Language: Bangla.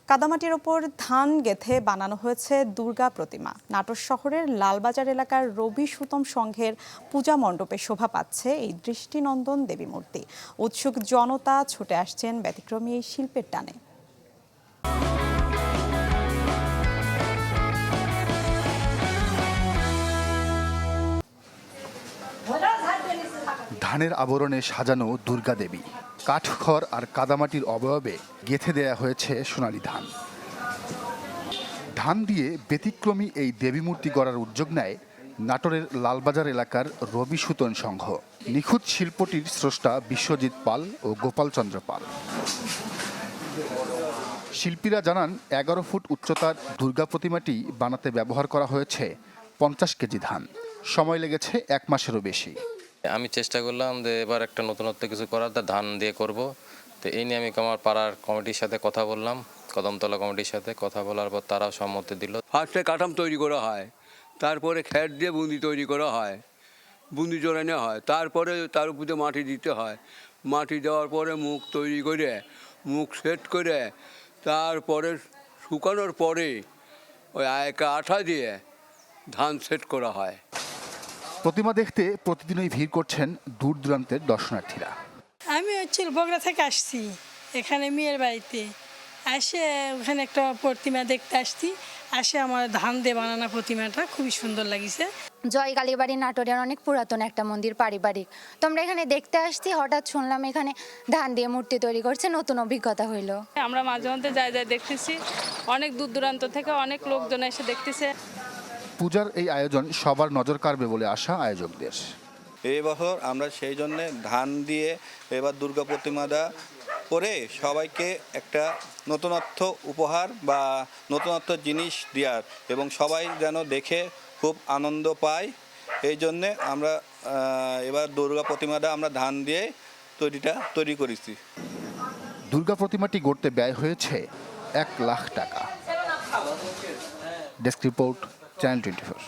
কাদামাটির ওপর ধান গেঁথে বানানো হয়েছে দুর্গা প্রতিমা। নাটোর শহরের লালবাজার এলাকার রবি সুতম সংঘের পূজা মণ্ডপে শোভা পাচ্ছে এই দৃষ্টিনন্দন দেবী মূর্তি। উৎসুক জনতা ছুটে আসছেন ব্যতিক্রমী এই শিল্পের টানে। ধানের আবরণে সাজানো দুর্গা দেবী, কাঠখড় আর কাদামাটির অবয়বে গেঁথে দেয়া হয়েছে সোনালী ধান। ধান দিয়ে ব্যতিক্রমী এই দেবী মূর্তি গড়ার উদ্যোগ নেয় নাটোরের লালবাজার এলাকার রবি সুতন সংঘ। নিখুঁত শিল্পটির স্রষ্টা বিশ্বজিৎ পাল ও গোপাল চন্দ্র পাল। শিল্পীরা জানান ১১ ফুট উচ্চতার দুর্গা প্রতিমাটি বানাতে ব্যবহার করা হয়েছে ৫০ কেজি ধান। সময় লেগেছে ১ মাসেরও বেশি। আমি চেষ্টা করলাম যে এবার একটা নতুনত্ব কিছু করার, ধান দিয়ে করব। তো এই নিয়ে আমি আমার পাড়ার কমিটির সাথে কথা বললাম, কদমতলা কমিটির সাথে কথা বলার পর তারাও সম্মতি দিল। ফার্স্টে কাঠাম তৈরি করা হয়, তারপরে খ্যাট দিয়ে বুন্দি তৈরি করা হয়, বুন্দি জোড়ানো হয়, তারপরে তার উপরে মাটি দিতে হয়। মাটি দেওয়ার পরে মুখ তৈরি করে, মুখ সেট করে, তারপরে শুকানোর পরে ওই আয়কা আঠা দিয়ে ধান সেট করা হয়। প্রতিমা দেখতে প্রতিদিনই ভিড় করছেন দূর দূরান্তের দর্শনার্থীরা। আমি বগুড়া থেকে আসছি এখানে মেয়ের বাড়িতে, আসে ওখানে একটা প্রতিমা দেখতে আসছি। আসে আমার ধান দিয়ে বানানো প্রতিমাটা খুবই সুন্দর লাগিছে। জয় কালীবাড়ি নাটোরের অনেক পুরাতন একটা মন্দির, পারিবারিক। তোমরা এখানে দেখতে আসছি, হঠাৎ শুনলাম এখানে ধান দিয়ে মূর্তি তৈরি করছে, নতুন অভিজ্ঞতা হইলো। আমরা মাঝে মধ্যে যাই দেখতেছি, অনেক দূর দূরান্ত থেকে অনেক লোকজন এসে দেখতেছে। পূজার এই আয়োজন সবার নজর কাড়বে বলে আশা আয়োজকদের। এই বছর আমরা সেই জন্য ধান দিয়ে এবার দুর্গা প্রতিমাটা করে সবাইকে একটা নতুনত্ব উপহার বা নতুনত্ব জিনিস দেওয়ার, এবং সবাই যেন দেখে খুব আনন্দ পায়। এই জন্যে আমরা এবার দুর্গা প্রতিমাটা আমরা ধান দিয়ে তৈরি করেছি। দুর্গা প্রতিমাটি গড়তে ব্যয় হয়েছে ১ লাখ টাকা। Desk report, channel 24।